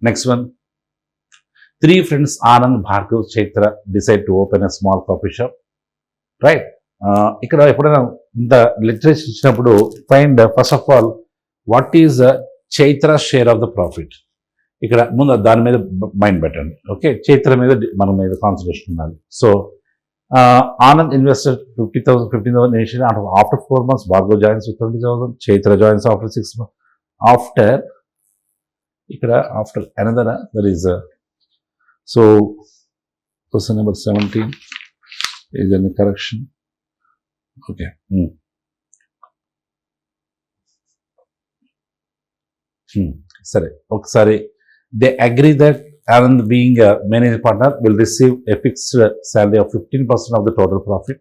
Next one. Three friends, Anand, Bhargav, Chaitra, decide to open a small coffee shop. Right? ఇక్కడ ఎప్పుడైనా ఇంత literature ఇచ్చినప్పుడు find first of all what is Chaitra share of the profit. ఇక్కడ ముందు దాని మీద mind పెట్టండి. ఓకే, చైత్ర మీద మన మీద కాన్సన్ట్రేషన్ ఉండాలి. So Anand invested 15,000 initially. After 4 months, Bhargav joins with 20,000. Chaitra joins after 6 months. After another, there is so question number 17. Is there any correction? Okay. Sorry. They agree that Anand, being a managing partner, will receive a fixed salary of 15% of the total profit.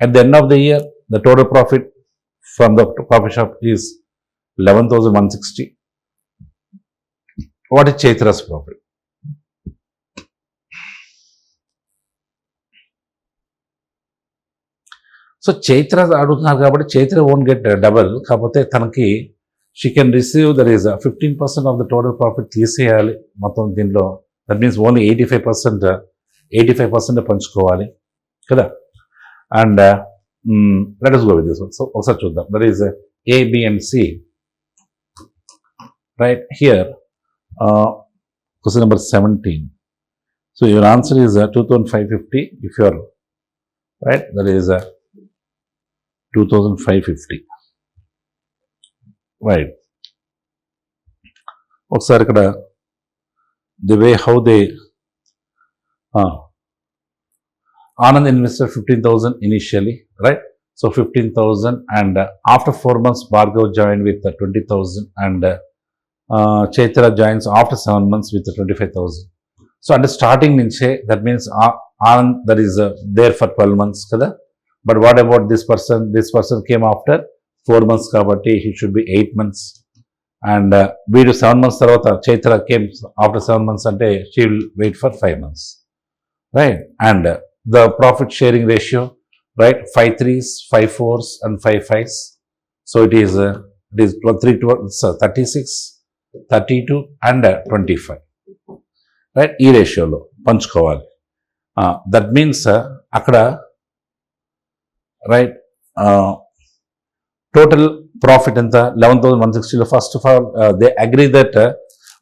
At the end of the year, the total profit from the coffee shop is 11,160. What is Chaitra's profit? So Chaitra అడుగుతున్నారు కాబట్టి Chaitra won't get double. కాకపోతే తనకి she can receive, there is a 15% of the total profit తీసేయాలి మొత్తం దీంట్లో. That means only 85% పంచుకోవాలి కదా. And let us go with this one. So ఒకసారి చూద్దాం. There is A, B and C. Right here, question number 17. So your answer is 2,550. If you are right, that is 2,550. Right. ఒకసారి ఇక్కడ the way how they Anand invested 15,000 initially, right? So 15,000, and after 4 months Bhargav joined with 20,000, and Chaitra joins after 7 months with 25,000. So at the starting nunche, that means Anand that is there for 12 months kada. But what about this person? This person came after 4 months kabatti he should be 8 months, and వీడు 7 months తర్వాత Chaitra came after 7 months ante she will wait for 5 months, right? And the profit sharing ratio, right? 5 3s, 5 4s and 5 5s. So it is 3 36, 32 and 25, right? ఈ రేషియోలో పంచుకోవాలి. That means అక్కడ right total profit enta 11,160. First of all, they agree that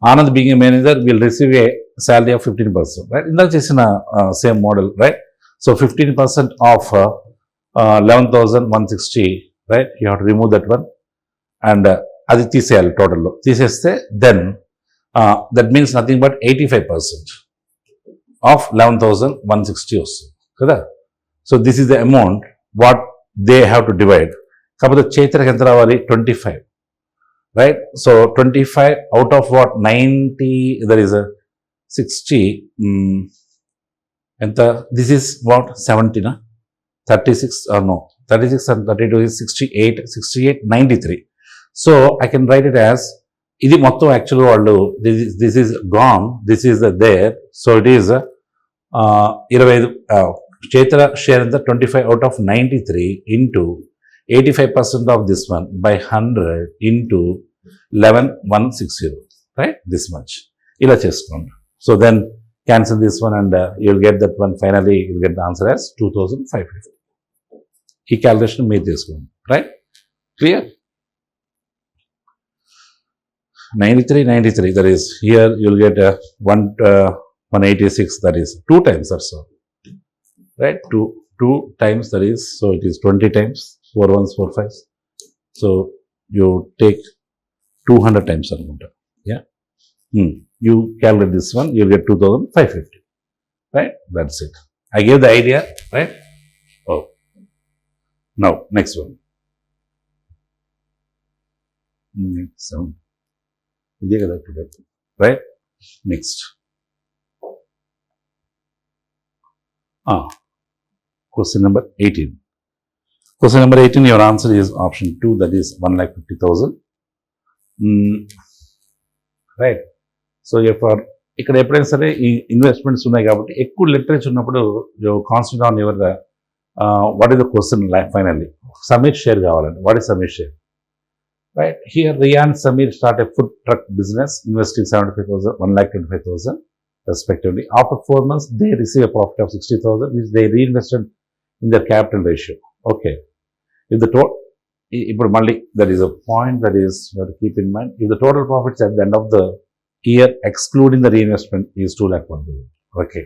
Anand, being a manager, will receive a salary of 15%, right? In that same model, right? So 15% of 11,160, right? You have to remove that one, and adi తీసేయాలి total లో. తీసేస్తే then that means nothing but 85% of 11,160 వస్తుంది కదా. So this is the amount what they have to divide. కాకపోతే చైత్రకి ఎంత రావాలి? 25, right? So 25 out of what 90, there is 60 ఎంత? This is what 70 నా 36 no 36 and 32 is 68, 93. So I can write it as ఇది మొత్తం యాక్చువల్గా వాళ్ళు this is gone, this is there. So it is 25 Chaitra share ఎంత? 25 out of 93 into 85% of this one by 100 into 11,160, right? This much. ఇలా చేసుకోండి. So then cancel this one and you'll get that one. Finally you'll get the answer as 2,550. ఈ calculation మీరు చేసుకోండి, right? Clear? 93, that is here you'll get 186, that is 2 times or so, right? 2 times, that is, so it is 20 times. 4 1s, 4 5s. So you take 200 times anukunta. Yeah. You calculate this one, you'll get 2,550. Right? That's it. I gave the idea, right? Oh. Now, next one. Right? Next. Question number 18. Question number 18, your answer is option 2, that is 1,50,000. Right? So ఇక్కడ ఎప్పుడైనా సరే ఈ investments ఉన్నాయి కాబట్టి ఎక్కువ literature ఉన్నప్పుడు concentrate on your what is the question finally. Submit share కావాలండి. What is submit share? right? Here, Riya and Samir start a food truck business, investing 75,000, 1,25,000 respectively. After 4 months, they receive a profit of 60,000, which they reinvested in their capital ratio. Okay. If the total, there is a point that is you have to keep in mind. If the total profits at the end of the year, excluding the reinvestment, is 2 lakh 1,000. Okay.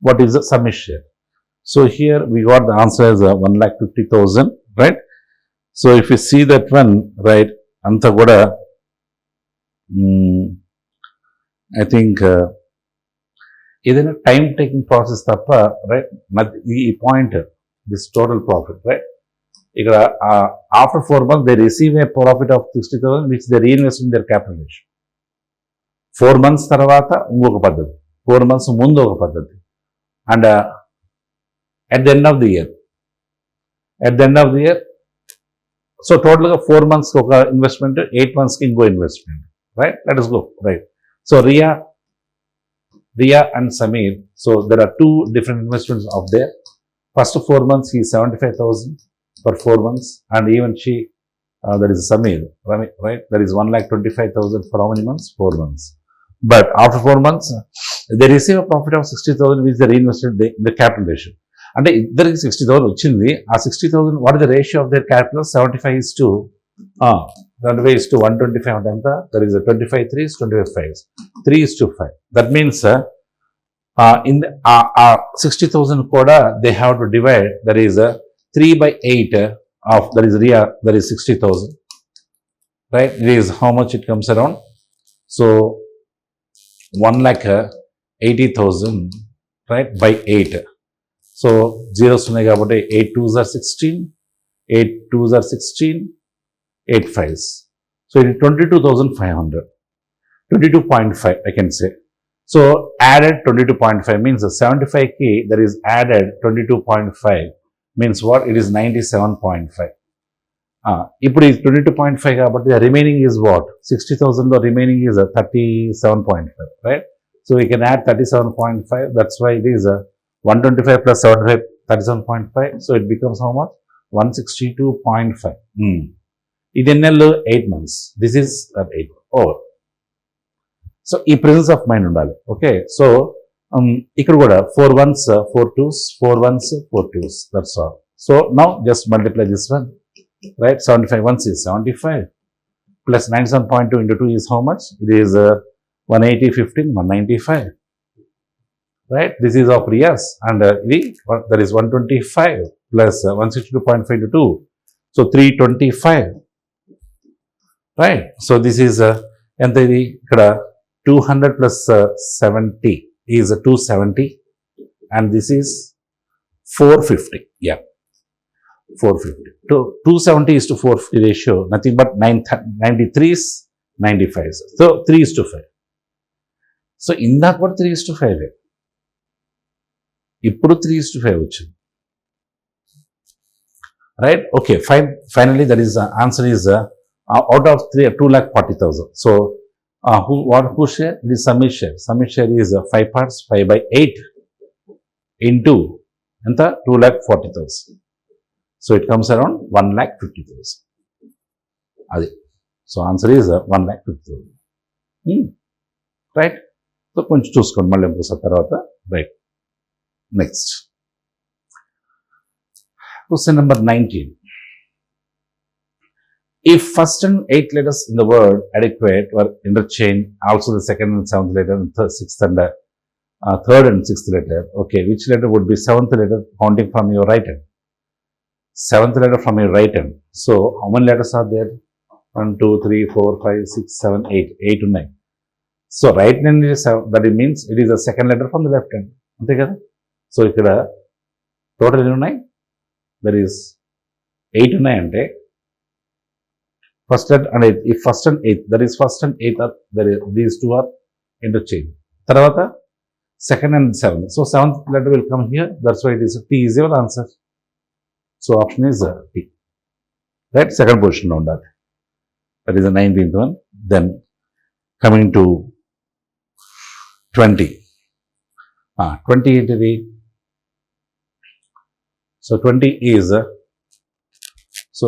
What is the sum share? So here we got the answer as 1,50,000, right? So if you see that one, right, anta kuda, I think ఏదైనా time taking process తప్ప, right, ఈ point this total profit, right, ఇక్కడ after 4 months they receive a profit of 60,000 which they reinvest in their capital. 4 months తర్వాత ఇంకొక పద్ధతి, 4 months ముందు ఒక పద్ధతి, and at the end of the year, so టోటల్గా 4 months ఒక ఇన్వెస్ట్మెంట్, 8 monthsకి ఇంకో investment, right. Let us go, right. So Riya and Samir, so there are 2 different investments out there. First 4 months he is 75,000 for 4 months, and even she, that is Samir, right, that is 1,25,000 for how many months? 4 months. But after 4 months, they receive a profit of 60,000 which they reinvested in the capital ratio. అంటే ఇద్దరికి 60,000 వచ్చింది. ఆ 60,000 what is the ratio of their capital? 75:125 అంటే ఎంత? That is 25 3s 25 5s 3:5. That means in the 60,000 కూడా they have to divide, that is 3/8 of, that is Riya, that is 60,000, right? It is how much it comes around? So 1,80,000, right, by 8. So zeros ఉన్నాయి కాబట్టి 8 2s are 16, 8 2s are 16, 8 5s. So it is 22,500, 22.5 I can say. So added 22.5 means 75K, there is added 22.5 means what? It is 97.5. ఇప్పుడు ఈ 22.5 కాబట్టి remaining is what? 60,000లో remaining is 37.5, right? So we can add 37.5, that's why it is 125 plus 75, 37.5. So it becomes how much? 162.5. ఇది ఎన్ని నెలలు? 8 months. This is 8 over. So ఈ presence of mind ఉండాలి. Okay. So ఇక్కడ కూడా 4 1s 4 2s, 4 1s 4 2s, that's all. So now just multiply this one, right. 75 1s is 75 plus 97.2 into 2 is how much? It is 180 15 195, right? This is of Riyas, and that is 125 plus 162.5 into 2, so 325, right? So this is ఎంత ఇది? ఇక్కడ 200 plus 70 is 270, and this is 450. Yeah, 450. 270 is to 450 ratio, nothing but 93s 95s. So 3:5. So ఇందాక కూడా 3:5, ఇప్పుడు 3:5 వచ్చింది, right. Okay, fine. Finally that is answer is out of 2,40,000. So who share? It is Samir share. Samir share is 5 parts, 5/8 into enta 2,40,000. So it comes around 1,50,000. Adi. So answer is 1,50,000. Right? So కొంచెం చూసుకోండి మళ్ళీ ఇంకోసారి తర్వాత, right. Next question number 19. If first and 8th letters in the word adequate were interchanged, also the second and 7th letter and sixth and third and 6th letter, okay, which letter would be 7th letter counting from your right hand? 7th letter from your right hand. So how many letters are there? 1 2 3 4 5 6 7 8, 8 to 9. So right hand is 7, that it means it is the second letter from the left hand. అంతే కదా. So ఇక్కడ total ఎన్ని ఉన్నాయి? That is 8 ఉన్నాయి. అంటే first and 8th, if first and 8th, that is first and 8th are there, these two are interchanged. Tarvata second and 7th, so 7th letter will come here, that's why it is T is your answer. So option is T, right? Second position on that is the 19th one. Then coming to 20, 20 into the So 20 is so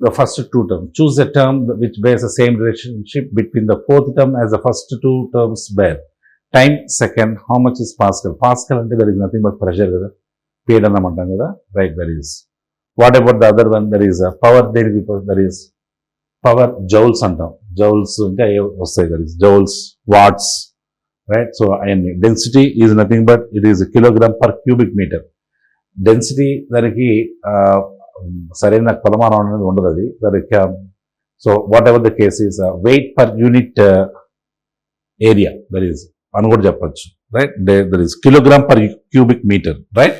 the first two terms. Choose a term which bears the same relationship between the fourth term as the first two terms bear. Time, second, how much is Pascal? Pascal అంటే there is nothing but pressure కదా, పీడనం అంటాం కదా, right, there is. What about the other one? There is a power, there is power, joules అంటాం, joules ఇంకా వస్తాయి, there is joules, watts, right? So density is nothing but it is a kilogram per cubic meter. Density దానికి సరైన కొలమానం అనేది ఉండదు, అది దానికి. So whatever the case is weight per unit area there is అని కూడా చెప్పచ్చు, right. There is kilogram per cubic metre, right.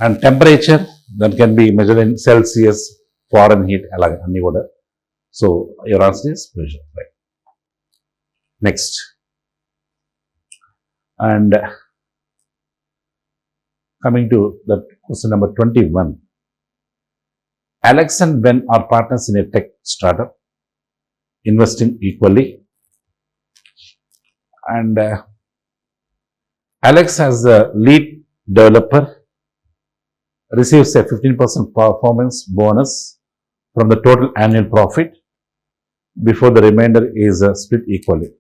And temperature that can be measure in Celsius, Fahrenheit, అలాగే అన్నీ కూడా. So your answer is pressure, right. Next, and coming to the question number 21. Alex and Ben are partners in a tech startup, investing equally. And Alex, as the lead developer, receives a 15% performance bonus from the total annual profit before the remainder is split equally.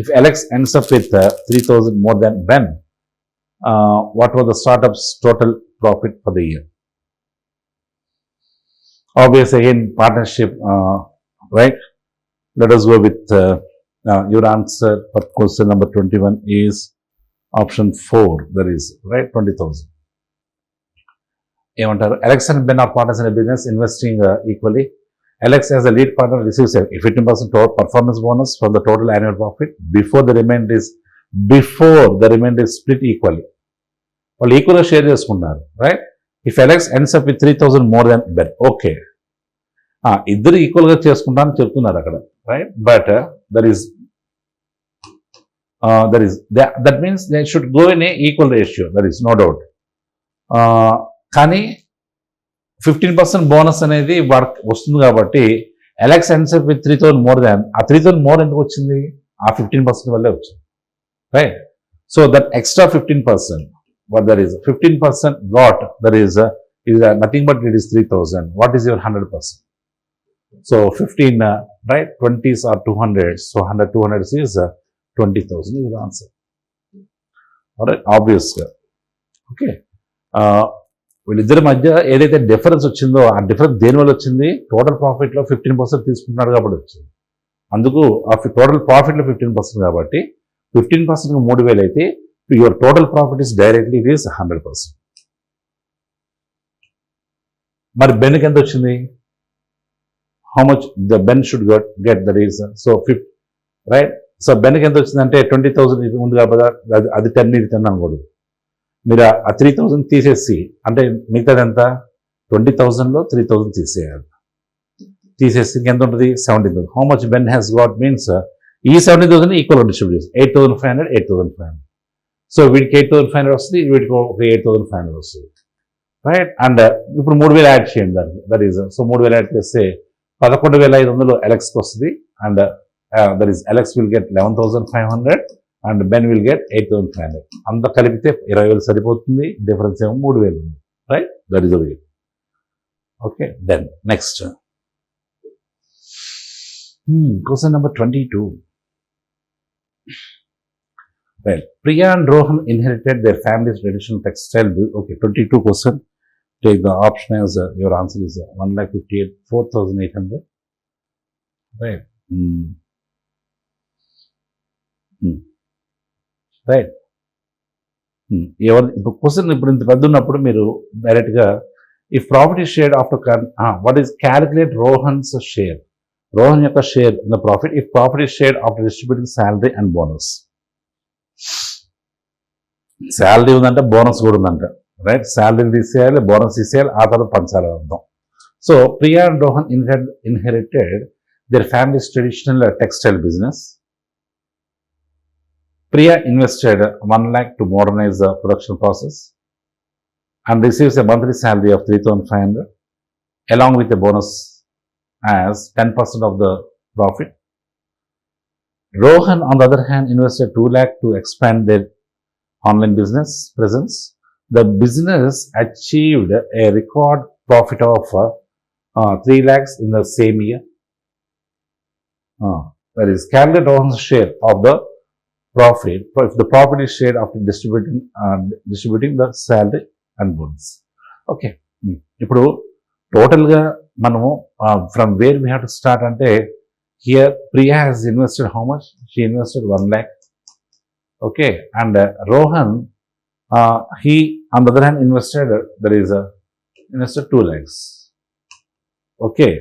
If Alex ends up with 3,000 more than Ben, what was the startup's total profit for the year? Obviously, again, partnership, right? Let us go with your answer for question number 21 is option 4, that is, right, 20,000. Alex and Ben are partners in a business, investing equally. Alex, as a lead partner, receives a 15% total performance bonus from the total annual profit before the remainder is split equally. వాళ్ళు ఈక్వల్గా share చేసుకున్నారు, right. If Alex ends up with 3,000 more than Ben, okay, ఇద్దరు ఈక్వల్గా చేసుకుంటారని చెప్తున్నారు అక్కడ, right. But that means they should go in a equal ratio, that is no doubt. కానీ 15% bonus అనేది వర్క్ వస్తుంది కాబట్టి Alex ends up with 3,000 more than, ఆ 3,000 మోర్ ఎందుకు వచ్చింది? ఆ 15% వల్లే వచ్చింది, right. So that extra 15%, what there is 15% got, there is nothing but it is 3,000. What is your 100%? So 15, right, 20s are 200, so 200 is 20,000 is the answer. All right, obvious. Okay, వీళ్ళిద్దరి మధ్య ఏదైతే difference వచ్చిందో ఆ difference దేనివల్ల వచ్చింది? Total ప్రాఫిట్లో 15% తీసుకుంటున్నాడు కాబట్టి వచ్చింది. అందుకు ఆ టోటల్ ప్రాఫిట్లో 15% కాబట్టి 15% 3,000 అయితే your total profit is directly it is 100%. మరి బెన్కి ఎంత వచ్చింది? How much the Ben should get, that is so 50, right. So బెన్కి ఎంత వచ్చిందంటే 20,000 ఉంది కాబట్టి అది 10 ఇది 10 అనకూడదు. మీరు ఆ 3,000 తీసేసి, అంటే మిగతాది ఎంత? 20,000లో 3,000 తీసేసి ఇంకెంత ఉంటుంది? 17,000. How much Ben has got means ఈ 17,000 ఈక్వల్గా డిస్ట్రిబ్యూట్ చేసి 8,500, 8,500. సో వీడికి 8,500 వస్తుంది, వీడికి 8,500 వస్తుంది, రైట్. అండ్ ఇప్పుడు 3,000 యాడ్ చేయండి దానికి, దట్ ఈస్ సో 3,000 యాడ్ చేస్తే 11,500 ఎలెక్స్కి వస్తుంది. And that is Alex will get 11,500 and Ben will get 8,500. అంత కలిపితే 20,000 సరిపోతుంది, డిఫరెన్స్ ఏమో 3,000 ఉంది, right. That is the way. Okay, then next question number 22. Well, Priya and Rohan inherited their family's traditional textile. Okay, 22 question. Take the option as your answer is 1,58,4,800. Right. Right. ఇప్పుడు question ఇప్పుడు ఇంత పెద్ద ఉన్నప్పుడు మీరు డైరెక్ట్గా if profit is shared after what is calculate Rohan's share, Rohan యొక్క share in the profit if profit is shared after distributing salary and bonus. Salary ఉందంటే bonus కూడా ఉందంట, రైట్. శాలరీ తీసేయాలి, బోనస్ తీసేయాలి, ఆ తర్వాత పంచాలి అర్థం. So Priya and Rohan inherited their families traditional textile business. Priya invested 1 lakh to modernize the production process and receives a monthly salary of 3,500 along with a bonus as 10% of the profit. Rohan, on the other hand, invested 2 lakh to expand their online business presence the business achieved a record profit of 3 lakhs in the same year. That is, calculate Rohan's share of the profit. If the profit is shared after distributing the salary and bonus. Okay. ఇప్పుడు టోటల్గా మనము from where we have to start అంటే here Priya has invested how much? She invested 1 lakh. Okay. And Rohan, he on the other hand invested, invested 2 lakhs. Okay.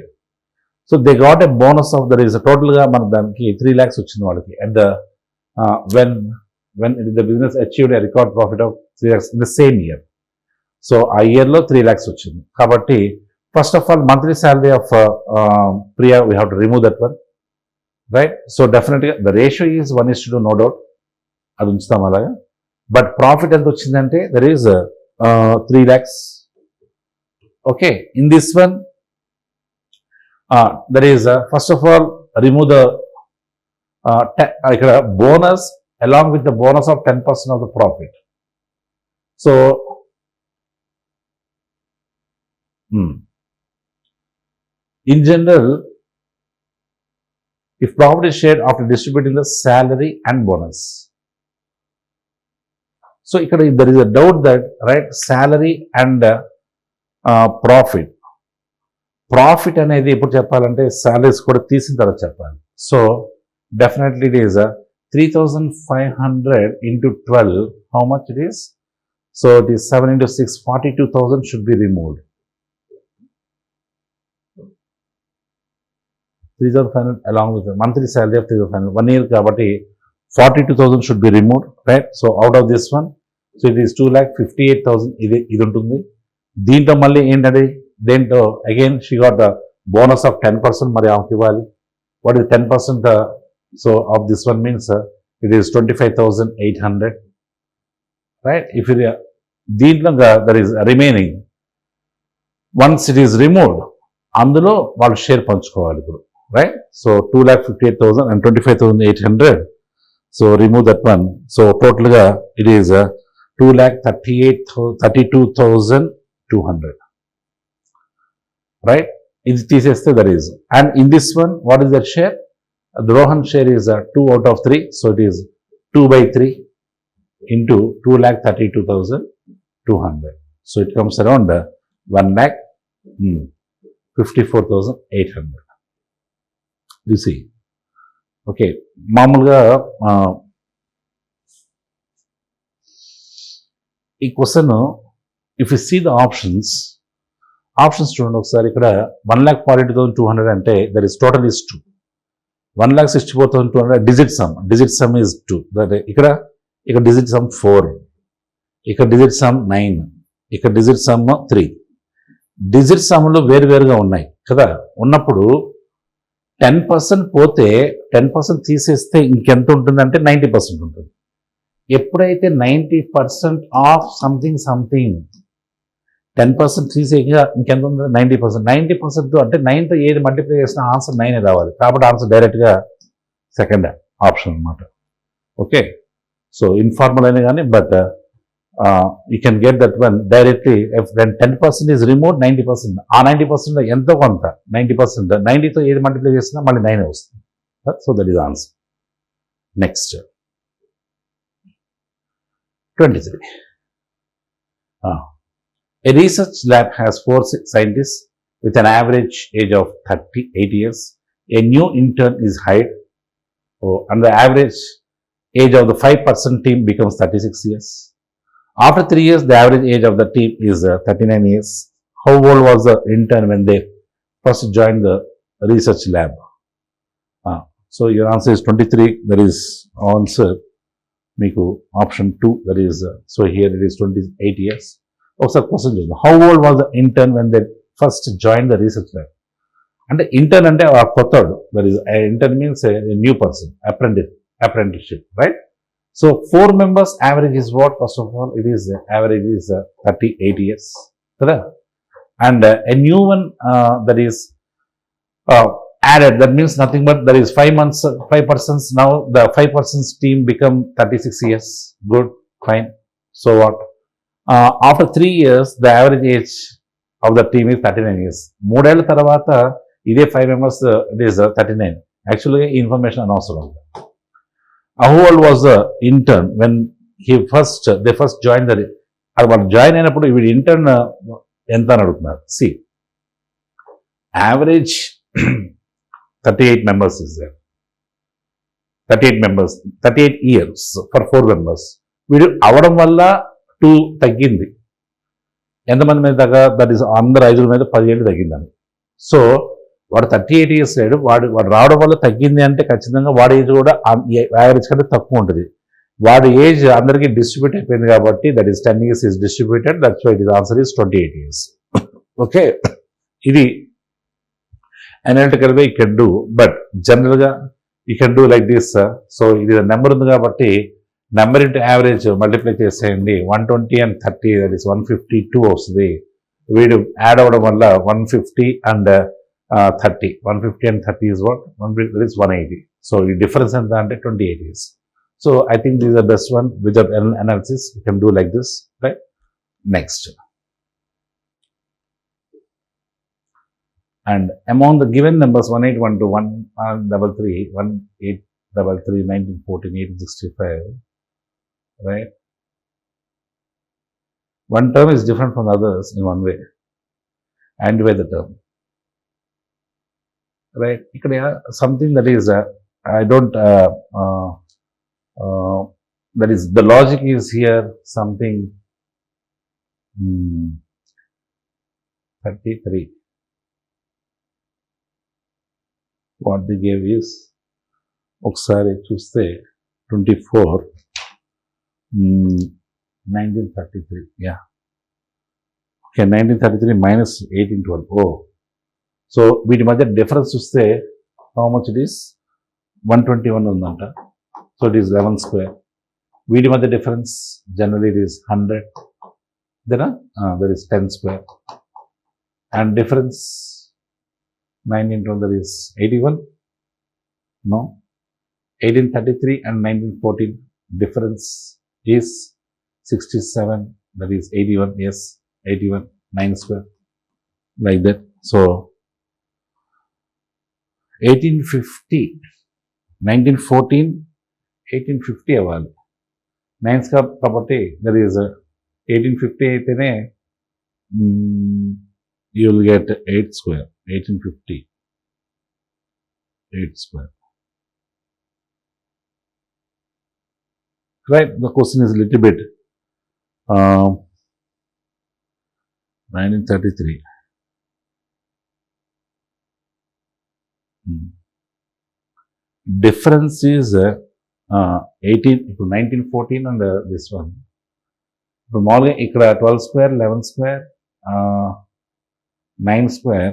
So they got a bonus of total గా మనకు దానికి 3 lakhs వచ్చింది వాళ్ళకి at the when the business achieved a record profit of 3 lakhs in the same year. So ఆ ఇయర్లో 3 lakhs వచ్చింది కాబట్టి first of all monthly salary of Priya we have to remove that one, right? So డెఫినెట్గా the ratio is 1:2, no doubt, అది ఉంచుతాం అలాగా. But profit ఎంత వచ్చిందంటే there is 3 lakhs. Okay. In this one there is first of all remove the bonus along with the bonus of 10% of the profit. So in general, if profit is shared after distributing the salary and bonus, so there is a doubt that, right, salary and profit అనేది ఎప్పుడు చెప్పాలంటే salaries కూడా తీసిన తర్వాత చెప్పాలి. So definitely it is 3,500 into 12, how much it is? So it is 7 into 6, 42,000 should be removed. 3,500 along with the monthly salary of 3,500, 1 year కాబట్టి 42,000 should be removed, right? So out of this one, so it is 2,58,000 ఇది ఉంటుంది. దీంట్లో మళ్ళీ ఏంటంటే దేంట్లో again she got the bonus of 10% మరి ఆమెకి ఇవ్వాలి. What is 10%? So of this one means it is 25,800, right? If ఇది దీంట్లో there is remaining, once it is removed అందులో వాళ్ళు షేర్ పంచుకోవాలి ఇప్పుడు, right? So 2,58,000 and 25,800. So remove that one. So టోటల్గా ఇట్ ఈస్ 2,32,200. Right? This తీసేస్తే there is, and in this one what is that share? The Rohan share is 2 out of 3, so it is 2/3 into 2,32,200. So it comes around 1,54,800. You see, okay, మామూలుగా ఈ question if you see the options చూడండి ఒకసారి. ఇక్కడ 1,42,200 అంటే that is total is 2. 1,64,200 digit sum is 2. ఇక్కడ digit sum 4, ఇక్కడ digit sum 9, ఇక్కడ digit sum 3. Digit సమ్లు వేరువేరుగా ఉన్నాయి కదా. ఉన్నప్పుడు 10% పోతే 10% తీసేస్తే ఇంకెంత ఉంటుందంటే 90% ఉంటుంది. ఎప్పుడైతే 90% ఆఫ్ సంథింగ్ 10% తీసేగా ఇంకెంత ఉంది? 90%. 90% అంటే 9తో ఏది మల్టిప్లై చేసినా ఆన్సర్ 9 రావాలి. కాబట్టి ఆన్సర్ డైరెక్ట్గా సెకండ్ ఆప్షన్ అనమాట. ఓకే. సో ఇన్ఫార్మల్ అయినా కానీ but you can get that one directly. If then 10% is remove 90%, ఆ 90%లో ఎంతో కొంత 90%, 90తో ఏది మల్టిప్లై చేసినా మళ్ళీ 9 వస్తుంది. So that is answer. Next 23. A research lab has 4 scientists with an average age of 38 years. A new intern is hired, and the average age of the 5% team becomes 36 years. After 3 years, the average age of the team is 39 years. How old was the intern when they first joined the research lab? So your answer is 23. That is answer. Meeku option 2. That is so here it is 28 years. ఒకసారి క్వశ్చన్ చూద్దాం. How old was the intern when they first join the research lab? అంటే intern అంటే ఆ కొత్తడు. That is intern means new person, apprenticeship, right? So 4 members average is what? First of all, it is average is 38 years, కదా. And a new one that is added, that means nothing but there is 5 persons. Now the 5 persons team become 36 years. Good, fine. So what? After 3 years, the average age of the team is 39 years. 3 ఏళ్ల తర్వాత ఇదే 5 members it is 39. Actually, information అనవసరం. How old was the intern when they first joined the అది వాళ్ళు join అయినప్పుడు వీడి intern ఎంత అని అడుగుతున్నారు. C average 38 members is there. 38 members, 38 years for 4 members. వీడు అవడం వల్ల 2 తగ్గింది. ఎంతమంది మీద దగ్గర దట్ ఈస్ అందరు 5 మీద 10 ఏళ్ళు తగ్గిందని. సో వాడు 38 years లేడు, వాడు రావడం వల్ల తగ్గింది అంటే ఖచ్చితంగా వాడి ఏజ్ కూడా యావరేజ్ కంటే తక్కువ ఉంటుంది. వాడి ఏజ్ అందరికీ డిస్ట్రిబ్యూట్ అయిపోయింది కాబట్టి that is 10 years is distributed, that's why it is answer is 28 years. Okay, ఇది analytical way you can do, but జనరల్గా you can do like this. So ఇది నెంబర్ ఉంది కాబట్టి నెంబర్ ఇంటూ యావరేజ్ మల్టిప్లై చేసేయండి. 120 and 30 that is 152 వస్తుంది. వీడు add అవ్వడం వల్ల 150 and 30, 150 and 30 is what? That is 180. So the difference in that 28 years. So I think this is the best one with the analysis. You can do like this, right? Next. And among the given numbers 1812, 133, 1833, 1914, 1865, right? One term is different from the others in one way. And divide the term. Right? Something that is, I don't, that is, the logic is here something 33. What they gave is, ఒకసారి చూస్తే 24, 1933, yeah. Okay, 1933 minus 1812, oh. So వీటి మధ్య difference చూస్తే how much it is 121 ఉందంట. So it is 11 square. వీటి మధ్య difference generally it is 100, there is 10 square. And difference 1912 there is 81, no. 1833 and 1914 difference is 67, that is 81, yes, 81, 9 square, like that. So 1850, 1914, 1850 అవ్వాలి. 9 square కాబట్టి that is 1850 అయితేనే you will get 8 square, 1850, 8 square. Right, the question is a little bit 1933. Difference is 18, 1914 and this one. ఇప్పుడు మామూలుగా ఇక్కడ 12 square, 11 square, 9 square,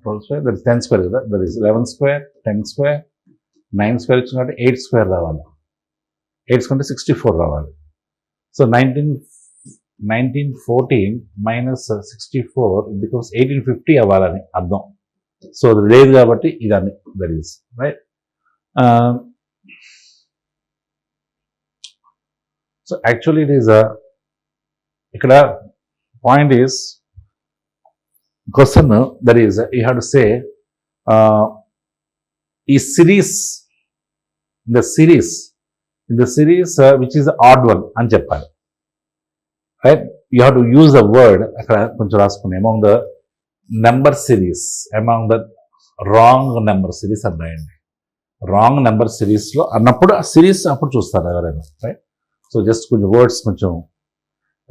12 square, that is 10 square కదా, that is 11 square, 10 square, 9 square ఇచ్చిన కాబట్టి 8 square రావాలి. 8 square అంటే 64 రావాలి. So 1914 minus 64 because 1850 అవ్వాలని అర్థం. సో అది లేదు కాబట్టి ఇదని, that is right. So actually it is ఇక్కడ point is question that is you have to say ఈ series in the series which is odd one అని చెప్పాలి. Right, you have to use the word అక్కడ కొంచెం రాసుకుని among the number series, among the wrong number series అని రాయండి. Wrong number సిరీస్లో అన్నప్పుడు ఆ సిరీస్ అప్పుడు చూస్తారు ఎవరైనా. రైట్, సో జస్ట్ కొంచెం వర్డ్స్ కొంచెం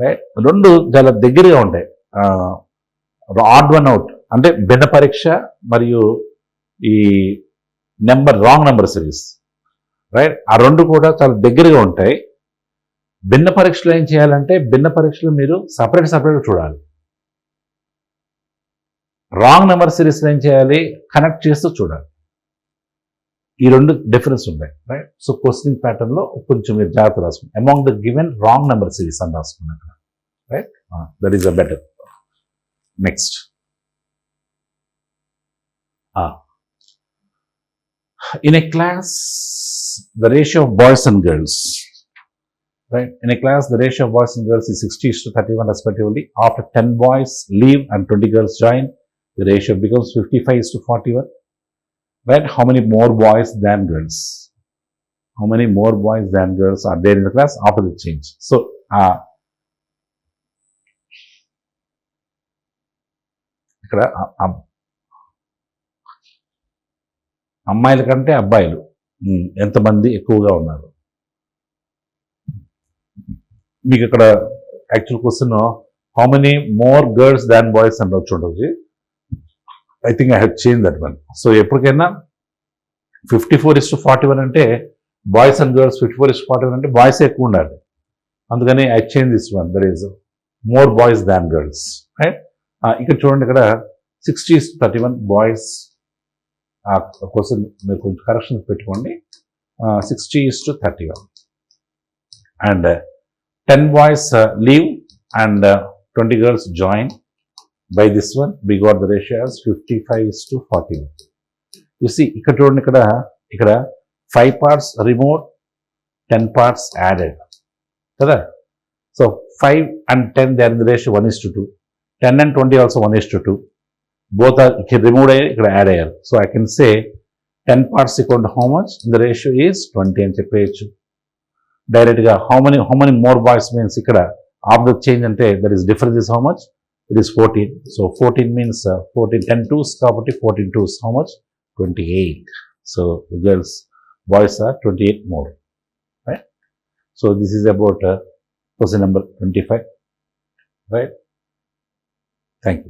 రైట్, రెండు చాలా దగ్గరగా ఉంటాయి. ఆడ్ వన్ అవుట్ అంటే భిన్న పరీక్ష మరియు ఈ number wrong number series, right, ఆ రెండు కూడా చాలా దగ్గరగా ఉంటాయి. భిన్న పరీక్షలు ఏం చేయాలంటే భిన్న పరీక్షలు మీరు సపరేట్ చూడాలి. రాంగ్ నెంబర్ సిరీస్లో ఏం చేయాలి, కనెక్ట్ చేస్తూ చూడాలి. ఈ రెండు డిఫరెన్స్ ఉంటాయి. రైట్, సో క్వశ్చనింగ్ ప్యాటర్న్లో కొంచెం మీరు జాగ్రత్త రాసుకుని among the given wrong number series అని రాసుకున్నాక, right, that is a better. Next, in a class the ratio of boys and girls right? In a class, the ratio of boys and girls is 60:31 respectively. After 10 boys leave and 20 girls join, the ratio becomes 55:41, right? How many more boys than girls? How many more boys than girls are there in the class after the change? So, ఇక్కడ అమ్మాయిల కంటే అబ్బాయిలు ఎంతమంది ఎక్కువగా ఉన్నారు? మీకు ఇక్కడ actual question how many more girls than boys అని చూడండి. I think I have change that one. So ఎప్పటికైనా 54:41 అంటే బాయ్స్ అండ్ గర్ల్స్, 54:41 అంటే బాయ్స్ ఎక్కువ ఉండాలి. అందుకని I change this one, there is more boys than girls, right? ఇక్కడ చూడండి, ఇక్కడ 60:31 బాయ్స్. క్వశ్చన్ మీరు కొంచెం కరెక్షన్ పెట్టుకోండి. 60:31 and 10 boys leave and 20 girls join. By this one, we got the ratio as 55:41. You see, ఇక్కడ చూడండి, ఇక్కడ 5 parts removed, 10 parts added, కదా? So 5 and 10 they are in the ratio 1:2. 10 and 20 also 1:2. Both are ఇక్కడ removed అయ్యారు, ఇక్కడ add అయ్యారు. So I can say 10 parts equal to how much? The ratio is 20 అని చెప్పేయచ్చు. డైరెక్ట్గా how many more boys means ఇక్కడ of the change అంటే there is difference is how much? It is 14. So 14 means 14 10 2s కాబట్టి 14 2s how much? 28. So girls, boys are 28 more, right? So this is about question number 25, right? Thank you.